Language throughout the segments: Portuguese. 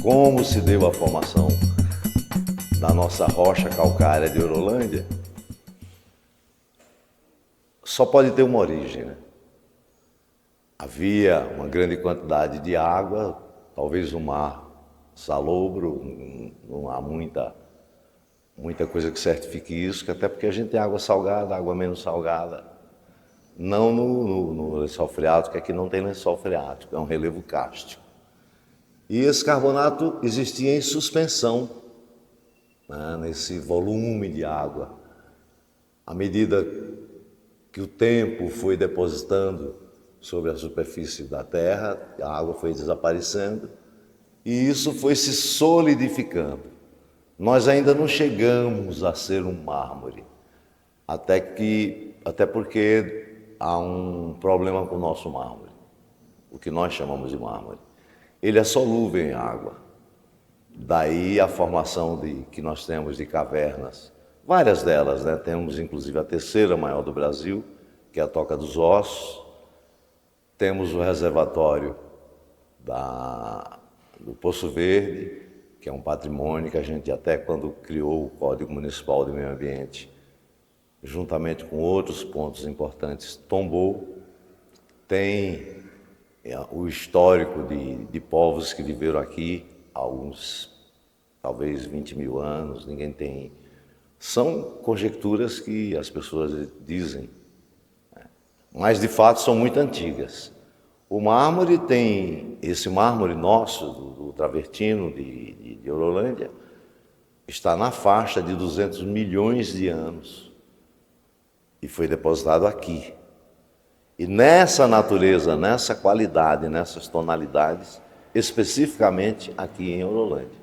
como se deu a formação da nossa rocha calcária de Orolândia, só pode ter uma origem, né? Havia uma grande quantidade de água, talvez um mar salobro, não há muita coisa que certifique isso, até porque a gente tem água salgada, água menos salgada, não no lençol freático, aqui não tem lençol freático, é um relevo kárstico. E esse carbonato existia em suspensão, né, nesse volume de água. À medida que o tempo foi depositando sobre a superfície da Terra, a água foi desaparecendo e isso foi se solidificando. Nós ainda não chegamos a ser um mármore, até porque há um problema com o nosso mármore, o que nós chamamos de mármore. Ele é solúvel em água. Daí a formação que nós temos de cavernas, várias delas, né? Temos inclusive a terceira maior do Brasil, que é a Toca dos Ossos. Temos o reservatório do Poço Verde, que é um patrimônio que a gente até quando criou o Código Municipal de Meio Ambiente, juntamente com outros pontos importantes, tombou. Tem o histórico de povos que viveram aqui há alguns, talvez 20 mil anos, ninguém tem. São conjecturas que as pessoas dizem, né? Mas de fato são muito antigas. O mármore tem, esse mármore nosso, do Travertino de Orolândia, está na faixa de 200 milhões de anos e foi depositado aqui. E nessa natureza, nessa qualidade, nessas tonalidades, especificamente aqui em Orolândia.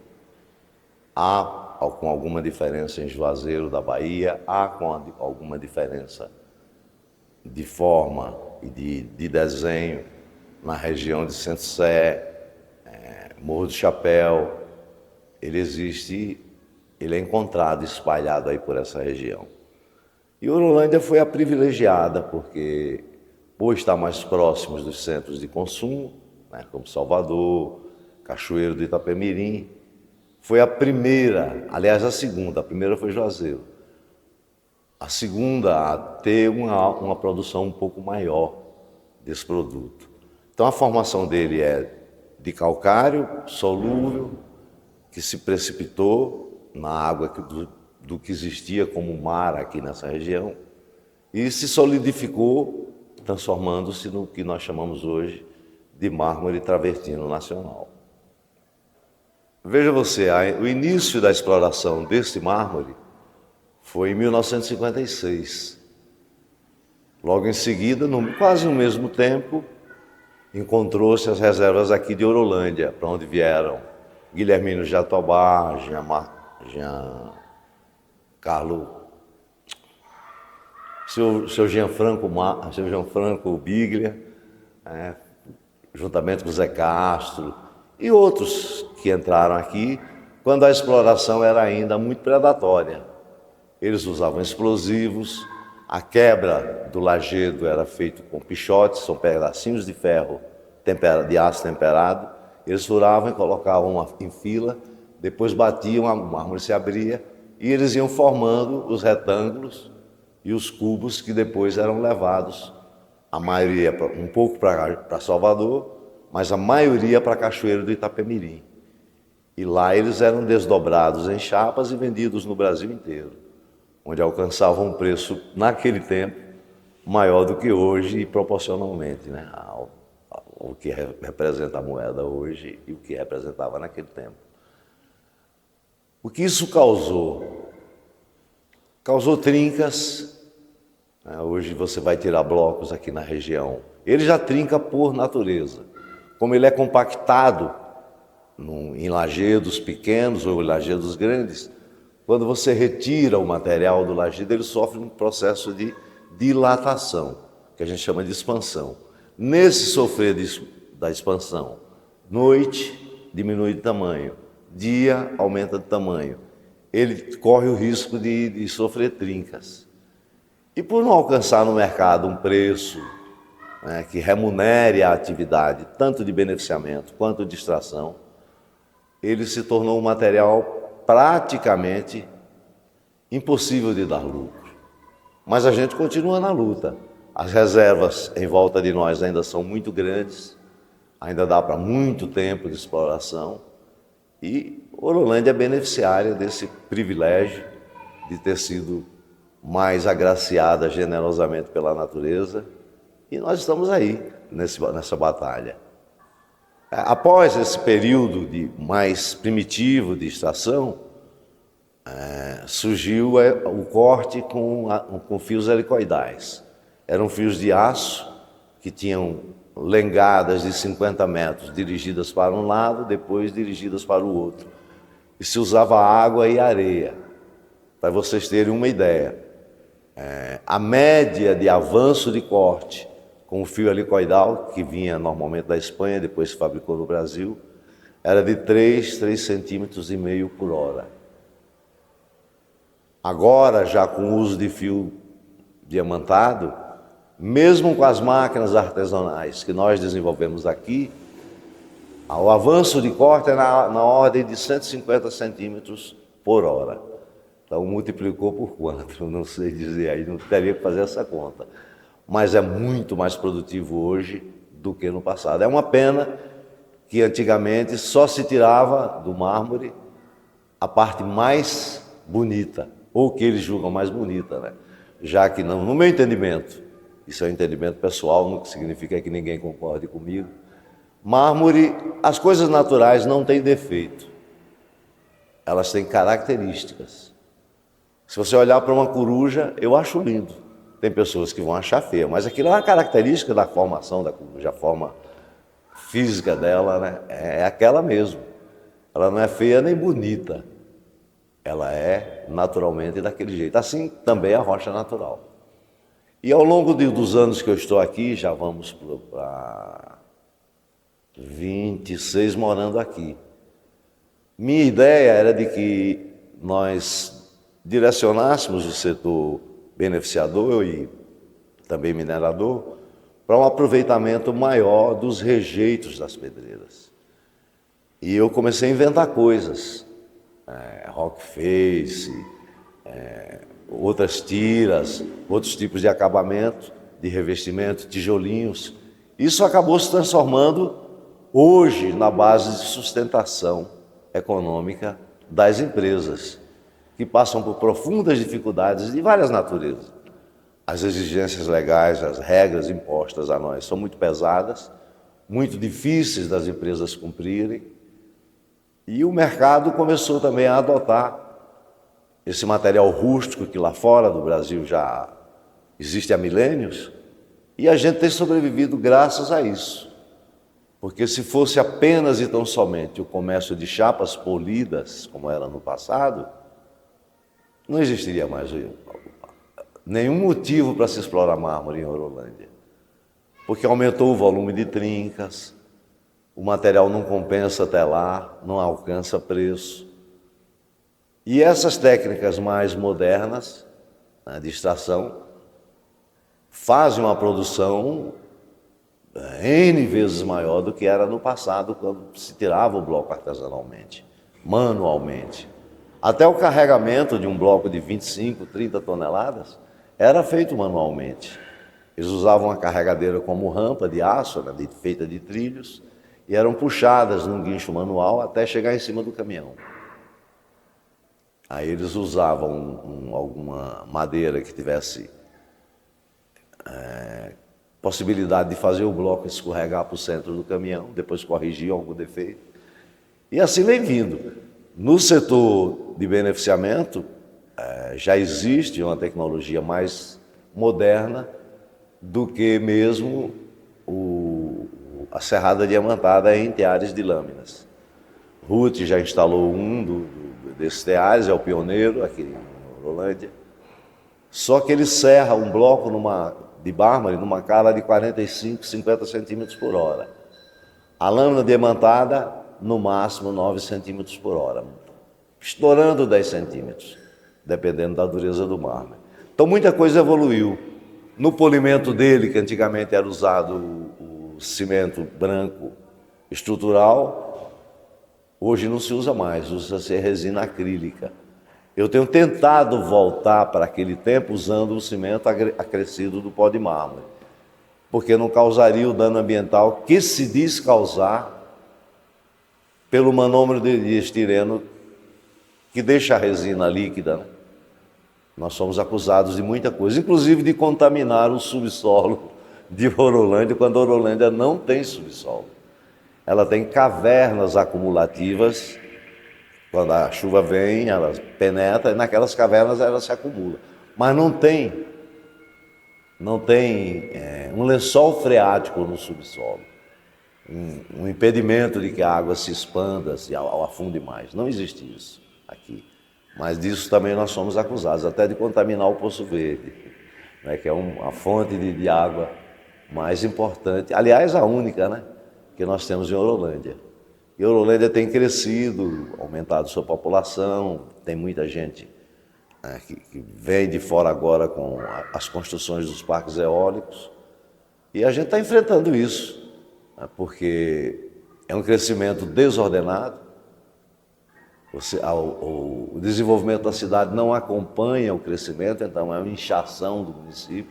Há com alguma diferença em Juazeiro da Bahia, há com alguma diferença de forma e de desenho na região de Centro-Sé, Morro do Chapéu. Ele existe, ele é encontrado espalhado aí por essa região. E Orolândia foi a privilegiada porque, por estar mais próximos dos centros de consumo, né, como Salvador, Cachoeiro do Itapemirim, foi a primeira, aliás a segunda, a primeira foi Juazeiro, a segunda a ter uma produção um pouco maior desse produto. Então a formação dele é de calcário solúvel, que se precipitou na água do que existia como mar aqui nessa região, e se solidificou, transformando-se no que nós chamamos hoje de mármore travertino nacional. Veja você, o início da exploração desse mármore foi em 1956. Logo em seguida, quase no mesmo tempo, encontrou-se as reservas aqui de Orolândia, para onde vieram Guilhermino Jatobá, seu Gianfranco Biglia, juntamente com Zé Castro e outros que entraram aqui quando a exploração era ainda muito predatória. Eles usavam explosivos, a quebra do lajedo era feita com pichotes, são pedacinhos de ferro de aço temperado. Eles furavam e colocavam em fila, depois batiam, o mármore se abria e eles iam formando os retângulos e os cubos que depois eram levados, a maioria um pouco para Salvador, mas a maioria para Cachoeiro do Itapemirim. E lá eles eram desdobrados em chapas e vendidos no Brasil inteiro, onde alcançavam um preço, naquele tempo, maior do que hoje e proporcionalmente, né, ao que representa a moeda hoje e o que representava naquele tempo. O que isso causou? Causou trincas. Hoje você vai tirar blocos aqui na região. Ele já trinca por natureza. Como ele é compactado em lajedos pequenos ou lajedos grandes, quando você retira o material do lajedo, ele sofre um processo de dilatação, que a gente chama de expansão. Nesse sofrer da expansão, noite diminui de tamanho, dia aumenta de tamanho. Ele corre o risco de sofrer trincas. E por não alcançar no mercado um preço, né, que remunere a atividade, tanto de beneficiamento quanto de extração, ele se tornou um material praticamente impossível de dar lucro. Mas a gente continua na luta. As reservas em volta de nós ainda são muito grandes, ainda dá para muito tempo de exploração, e Horolândia é beneficiária desse privilégio de ter sido mais agraciada generosamente pela natureza, e nós estamos aí nessa batalha. Após esse período mais primitivo de extração, surgiu o corte com fios helicoidais. Eram fios de aço que tinham lengadas de 50 metros, dirigidas para um lado, depois dirigidas para o outro. E se usava água e areia. Para vocês terem uma ideia, a média de avanço de corte com o fio helicoidal, que vinha normalmente da Espanha, depois se fabricou no Brasil, era de 3,5 centímetros por hora. Agora, já com o uso de fio diamantado, mesmo com as máquinas artesanais que nós desenvolvemos aqui, o avanço de corte é na ordem de 150 centímetros por hora. Então, multiplicou por quanto? Não sei dizer aí, não teria que fazer essa conta. Mas é muito mais produtivo hoje do que no passado. É uma pena que antigamente só se tirava do mármore a parte mais bonita, ou que eles julgam mais bonita, né? Já que não, no meu entendimento, isso é um entendimento pessoal, não significa que ninguém concorde comigo, mármore, as coisas naturais não têm defeito, elas têm características. Se você olhar para uma coruja, eu acho lindo. Tem pessoas que vão achar feia, mas aquilo é uma característica da formação da coruja, a forma física dela, né? É aquela mesmo. Ela não é feia nem bonita, ela é naturalmente daquele jeito. Assim também a rocha natural. E ao longo dos anos que eu estou aqui, já vamos para 26 morando aqui. Minha ideia era de que nós direcionássemos o setor beneficiador e também minerador para um aproveitamento maior dos rejeitos das pedreiras. E eu comecei a inventar coisas, rock face, outras tiras, outros tipos de acabamento, de revestimento, tijolinhos. Isso acabou se transformando hoje na base de sustentação econômica das empresas, que passam por profundas dificuldades de várias naturezas. As exigências legais, as regras impostas a nós são muito pesadas, muito difíceis das empresas cumprirem, e o mercado começou também a adotar esse material rústico que lá fora do Brasil já existe há milênios, e a gente tem sobrevivido graças a isso. Porque se fosse apenas e tão somente o comércio de chapas polidas, como era no passado, não existiria mais nenhum motivo para se explorar mármore em Horolândia. Porque aumentou o volume de trincas, o material não compensa até lá, não alcança preço. E essas técnicas mais modernas, né, de extração, fazem uma produção N vezes maior do que era no passado, quando se tirava o bloco artesanalmente, manualmente. Até o carregamento de um bloco de 25, 30 toneladas era feito manualmente. Eles usavam uma carregadeira como rampa de aço, né, feita de trilhos, e eram puxadas num guincho manual até chegar em cima do caminhão. Aí eles usavam alguma madeira que tivesse possibilidade de fazer o bloco escorregar para o centro do caminhão, depois corrigir algum defeito. E assim vem vindo. No setor de beneficiamento, já existe uma tecnologia mais moderna do que mesmo a serrada diamantada em teares de lâminas. Ruth já instalou desses teares, é o pioneiro aqui em Horolândia. Só que ele serra um bloco de mármore numa cala de 45, 50 centímetros por hora. A lâmina diamantada, no máximo 9 centímetros por hora, estourando 10 centímetros, dependendo da dureza do mármore. Então muita coisa evoluiu. No polimento dele, que antigamente era usado o cimento branco estrutural, Hoje não se usa mais, usa-se resina acrílica. Eu tenho tentado voltar para aquele tempo usando o cimento acrescido do pó de mármore, porque não causaria o dano ambiental que se diz causar pelo manômero de estireno que deixa a resina líquida, né? Nós somos acusados de muita coisa, inclusive de contaminar o subsolo de Orolândia, quando Orolândia não tem subsolo. Ela tem cavernas acumulativas. Quando a chuva vem, ela penetra e naquelas cavernas ela se acumula. Mas não tem um lençol freático no subsolo, um impedimento de que a água se expanda, se afunde mais. Não existe isso aqui. Mas disso também nós somos acusados, até de contaminar o Poço Verde, né, que é a fonte de água mais importante, aliás, a única, né, que nós temos em Orolândia. E Orolândia tem crescido, aumentado sua população, tem muita gente que vem de fora agora com as construções dos parques eólicos. E a gente está enfrentando isso, né, porque é um crescimento desordenado. O desenvolvimento da cidade não acompanha o crescimento, então é uma inchação do município,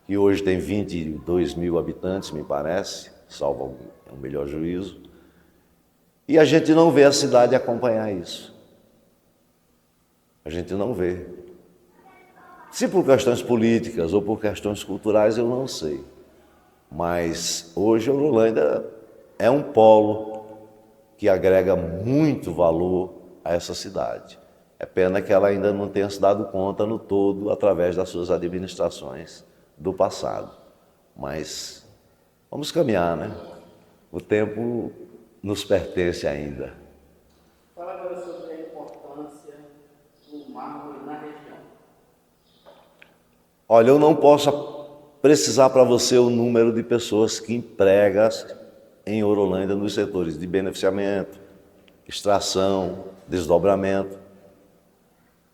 que hoje tem 22 mil habitantes, me parece, salvo o melhor juízo. E a gente não vê a cidade acompanhar isso. A gente não vê. Se por questões políticas ou por questões culturais, eu não sei. Mas hoje a Orolândia é um polo que agrega muito valor a essa cidade. É pena que ela ainda não tenha se dado conta no todo através das suas administrações do passado. Mas vamos caminhar, né? O tempo nos pertence ainda. Fala agora sobre a importância do mármore na região. Olha, eu não posso precisar para você o número de pessoas que empregam em Orolândia nos setores de beneficiamento, extração, desdobramento,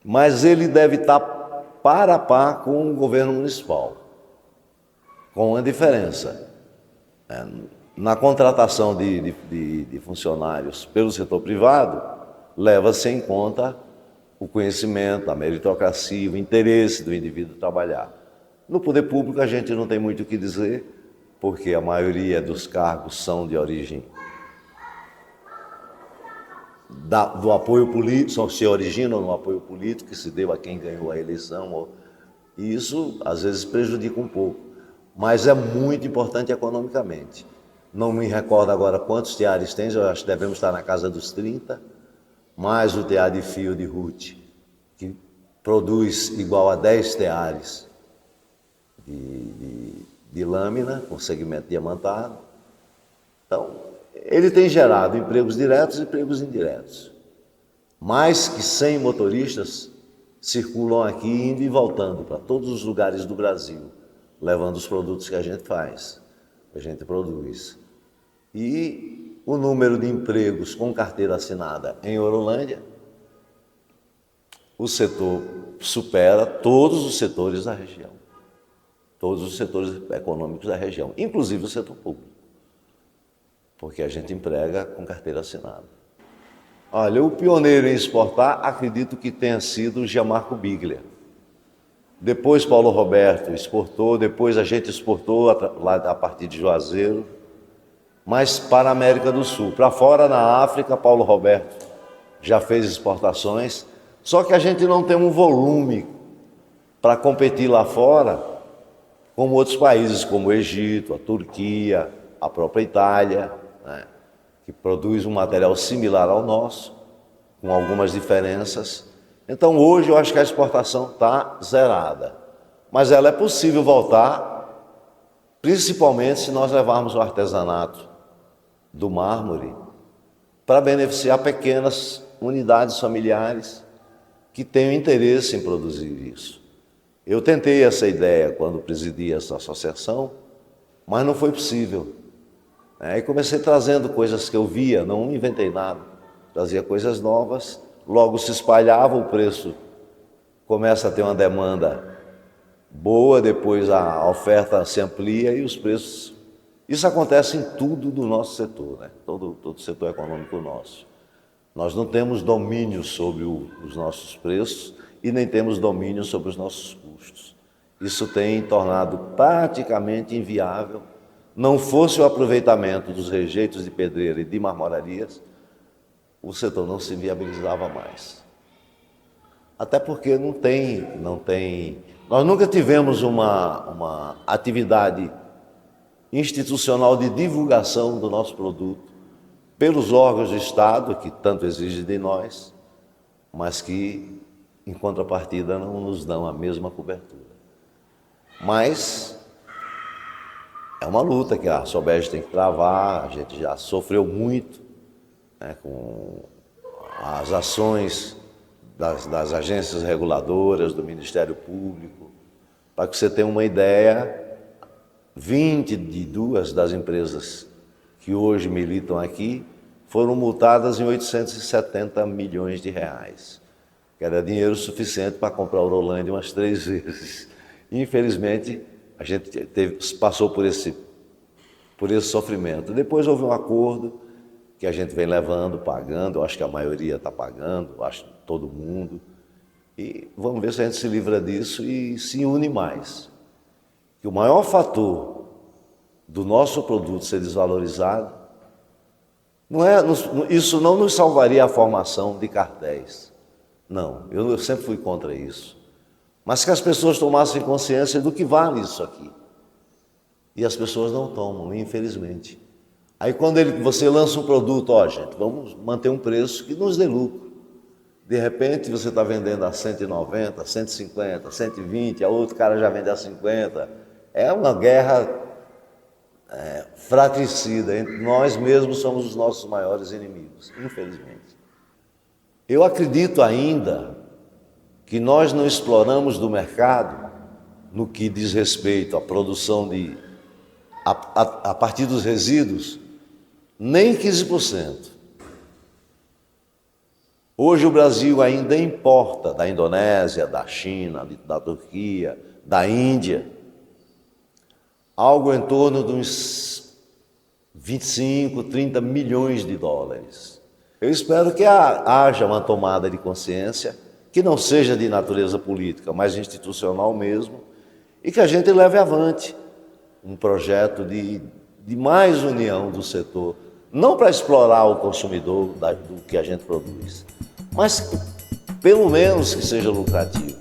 mas ele deve estar par a par com o governo municipal, com uma diferença. Na contratação de funcionários pelo setor privado, leva-se em conta o conhecimento, a meritocracia, o interesse do indivíduo trabalhar. No poder público a gente não tem muito o que dizer, porque a maioria dos cargos são de origem do apoio político, se originam no apoio político que se deu a quem ganhou a eleição, e isso às vezes prejudica um pouco, mas é muito importante economicamente. Não me recordo agora quantos teares tem, eu acho que devemos estar na casa dos 30, mais o tear de fio de Ruth, que produz igual a 10 teares de lâmina com segmento diamantado. Então, ele tem gerado empregos diretos e empregos indiretos. Mais que 100 motoristas circulam aqui, indo e voltando para todos os lugares do Brasil, levando os produtos que a gente faz, que a gente produz. E o número de empregos com carteira assinada em Orolândia, o setor supera todos os setores da região, todos os setores econômicos da região, inclusive o setor público, porque a gente emprega com carteira assinada. Olha, o pioneiro em exportar, acredito que tenha sido o Gianmarco Biglia. Depois Paulo Roberto exportou, depois a gente exportou lá a partir de Juazeiro, mas para a América do Sul. Para fora, na África, Paulo Roberto já fez exportações, só que a gente não tem um volume para competir lá fora, como outros países, como o Egito, a Turquia, a própria Itália, né, que produz um material similar ao nosso, com algumas diferenças. Então, hoje, eu acho que a exportação está zerada, mas ela é possível voltar, principalmente se nós levarmos o artesanato do mármore para beneficiar pequenas unidades familiares que tenham interesse em produzir isso. Eu tentei essa ideia quando presidi essa associação, mas não foi possível. Aí comecei trazendo coisas que eu via, não inventei nada, trazia coisas novas, logo se espalhava, o preço começa a ter uma demanda boa, depois a oferta se amplia e os preços... Isso acontece em tudo do nosso setor, né? Todo o setor econômico nosso. Nós não temos domínio sobre os nossos preços e nem temos domínio sobre os nossos custos. Isso tem tornado praticamente inviável. Não fosse o aproveitamento dos rejeitos de pedreira e de marmorarias, o setor não se viabilizava mais. Até porque não tem. Nós nunca tivemos uma atividade institucional de divulgação do nosso produto pelos órgãos do Estado, que tanto exigem de nós, mas que, em contrapartida, não nos dão a mesma cobertura. Mas é uma luta que a Sobeg tem que travar, a gente já sofreu muito, né, com as ações das agências reguladoras, do Ministério Público. Para que você tenha uma ideia, 22 das empresas que hoje militam aqui foram multadas em 870 milhões de reais, que era dinheiro suficiente para comprar a Orolândia umas 3 vezes. Infelizmente, a gente passou por esse sofrimento. Depois houve um acordo que a gente vem levando, pagando, eu acho que a maioria está pagando, eu acho que todo mundo. E vamos ver se a gente se livra disso e se une mais. Que o maior fator do nosso produto ser desvalorizado, isso não nos salvaria a formação de cartéis. Não, eu sempre fui contra isso. Mas que as pessoas tomassem consciência do que vale isso aqui. E as pessoas não tomam, infelizmente. Aí quando você lança um produto, gente, vamos manter um preço que nos dê lucro. De repente você está vendendo a 190, 150, 120, a outro cara já vende a 50. É uma guerra fratricida. Nós mesmos somos os nossos maiores inimigos, infelizmente. Eu acredito ainda que nós não exploramos do mercado no que diz respeito à produção a partir dos resíduos, nem 15%. Hoje o Brasil ainda importa da Indonésia, da China, da Turquia, da Índia, algo em torno de uns 25, 30 milhões de dólares. Eu espero que haja uma tomada de consciência, que não seja de natureza política, mas institucional mesmo, e que a gente leve avante um projeto de mais união do setor, não para explorar o consumidor do que a gente produz, mas pelo menos que seja lucrativo.